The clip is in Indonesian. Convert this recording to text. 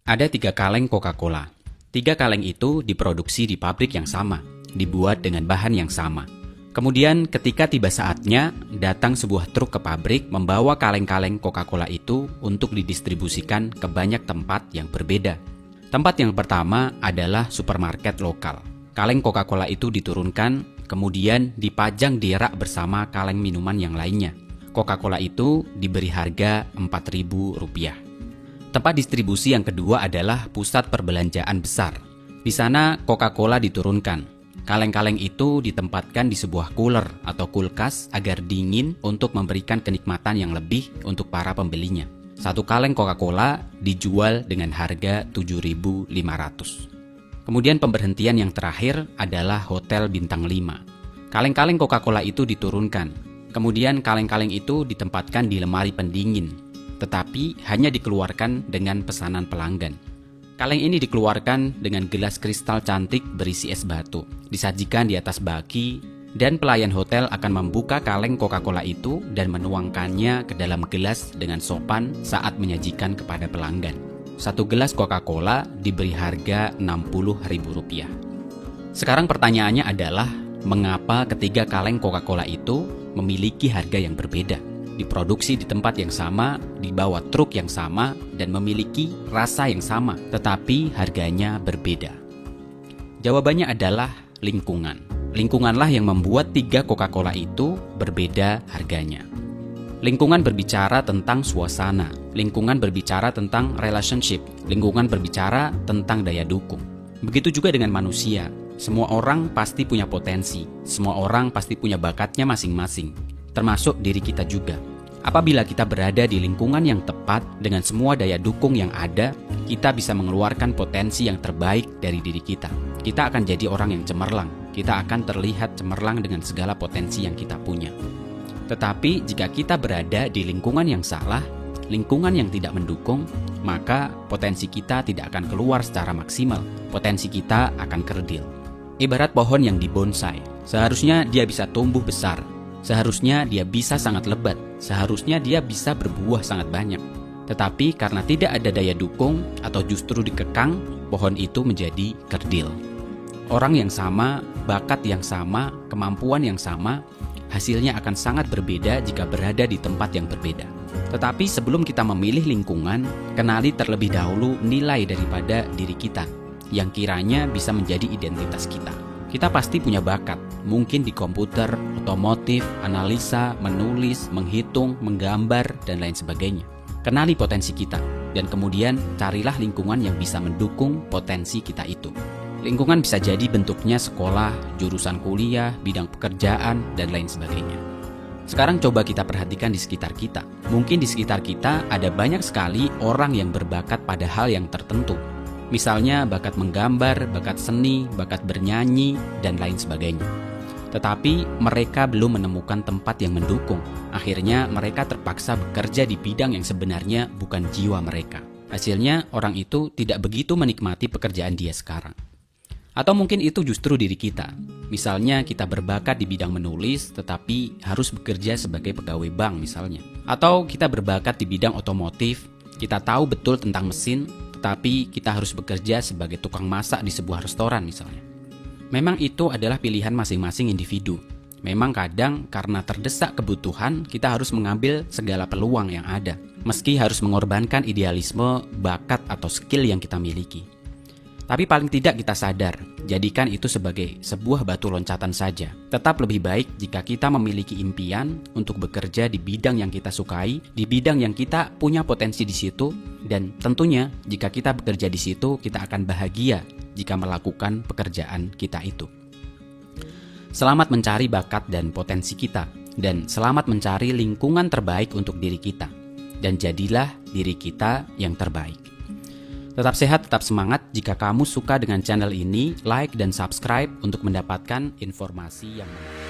Ada 3 kaleng Coca-Cola. 3 kaleng itu diproduksi di pabrik yang sama, dibuat dengan bahan yang sama. Kemudian ketika tiba saatnya, datang sebuah truk ke pabrik membawa kaleng-kaleng Coca-Cola itu untuk didistribusikan ke banyak tempat yang berbeda. Tempat yang pertama adalah supermarket lokal. Kaleng Coca-Cola itu diturunkan, kemudian dipajang di rak bersama kaleng minuman yang lainnya. Coca-Cola itu diberi harga Rp4.000. Tempat distribusi yang kedua adalah pusat perbelanjaan besar. Di sana Coca-Cola diturunkan. Kaleng-kaleng itu ditempatkan di sebuah cooler atau kulkas agar dingin untuk memberikan kenikmatan yang lebih untuk para pembelinya. 1 kaleng Coca-Cola dijual dengan harga Rp7.500. Kemudian pemberhentian yang terakhir adalah hotel bintang 5. Kaleng-kaleng Coca-Cola itu diturunkan. Kemudian kaleng-kaleng itu ditempatkan di lemari pendingin, tetapi hanya dikeluarkan dengan pesanan pelanggan. Kaleng ini dikeluarkan dengan gelas kristal cantik berisi es batu, disajikan di atas baki, dan pelayan hotel akan membuka kaleng Coca-Cola itu dan menuangkannya ke dalam gelas dengan sopan saat menyajikan kepada pelanggan. 1 gelas Coca-Cola diberi harga Rp60.000. Sekarang pertanyaannya adalah, mengapa ketiga kaleng Coca-Cola itu memiliki harga yang berbeda? Diproduksi di tempat yang sama, dibawa truk yang sama, dan memiliki rasa yang sama, tetapi harganya berbeda. Jawabannya adalah lingkungan. Lingkunganlah yang membuat 3 Coca-Cola itu berbeda harganya. Lingkungan berbicara tentang suasana, lingkungan berbicara tentang relationship, lingkungan berbicara tentang daya dukung. Begitu juga dengan manusia. Semua orang pasti punya potensi, semua orang pasti punya bakatnya masing-masing, termasuk diri kita juga. Apabila kita berada di lingkungan yang tepat dengan semua daya dukung yang ada, kita bisa mengeluarkan potensi yang terbaik dari diri kita. Kita akan jadi orang yang cemerlang, kita akan terlihat cemerlang dengan segala potensi yang kita punya. Tetapi jika kita berada di lingkungan yang salah, lingkungan yang tidak mendukung, maka potensi kita tidak akan keluar secara maksimal, potensi kita akan kerdil. Ibarat pohon yang dibonsai, seharusnya dia bisa tumbuh besar, seharusnya dia bisa sangat lebat, seharusnya dia bisa berbuah sangat banyak. Tetapi karena tidak ada daya dukung atau justru dikekang, pohon itu menjadi kerdil. Orang yang sama, bakat yang sama, kemampuan yang sama, hasilnya akan sangat berbeda jika berada di tempat yang berbeda. Tetapi sebelum kita memilih lingkungan, kenali terlebih dahulu nilai daripada diri kita yang kiranya bisa menjadi identitas kita. Kita pasti punya bakat, mungkin di komputer, otomotif, analisa, menulis, menghitung, menggambar, dan lain sebagainya. Kenali potensi kita, dan kemudian carilah lingkungan yang bisa mendukung potensi kita itu. Lingkungan bisa jadi bentuknya sekolah, jurusan kuliah, bidang pekerjaan, dan lain sebagainya. Sekarang coba kita perhatikan di sekitar kita. Mungkin di sekitar kita ada banyak sekali orang yang berbakat pada hal yang tertentu. Misalnya bakat menggambar, bakat seni, bakat bernyanyi, dan lain sebagainya. Tetapi mereka belum menemukan tempat yang mendukung. Akhirnya mereka terpaksa bekerja di bidang yang sebenarnya bukan jiwa mereka. Hasilnya orang itu tidak begitu menikmati pekerjaan dia sekarang. Atau mungkin itu justru diri kita. Misalnya kita berbakat di bidang menulis tetapi harus bekerja sebagai pegawai bank misalnya. Atau kita berbakat di bidang otomotif, kita tahu betul tentang mesin, tetapi kita harus bekerja sebagai tukang masak di sebuah restoran misalnya. Memang itu adalah pilihan masing-masing individu. Memang kadang karena terdesak kebutuhan, kita harus mengambil segala peluang yang ada, meski harus mengorbankan idealisme, bakat atau skill yang kita miliki. Tapi paling tidak kita sadar, jadikan itu sebagai sebuah batu loncatan saja. Tetap lebih baik jika kita memiliki impian untuk bekerja di bidang yang kita sukai, di bidang yang kita punya potensi di situ, dan tentunya jika kita bekerja di situ, kita akan bahagia jika melakukan pekerjaan kita itu. Selamat mencari bakat dan potensi kita, dan selamat mencari lingkungan terbaik untuk diri kita, dan jadilah diri kita yang terbaik. Tetap sehat, tetap semangat. Jika kamu suka dengan channel ini, like dan subscribe untuk mendapatkan informasi yang menarik.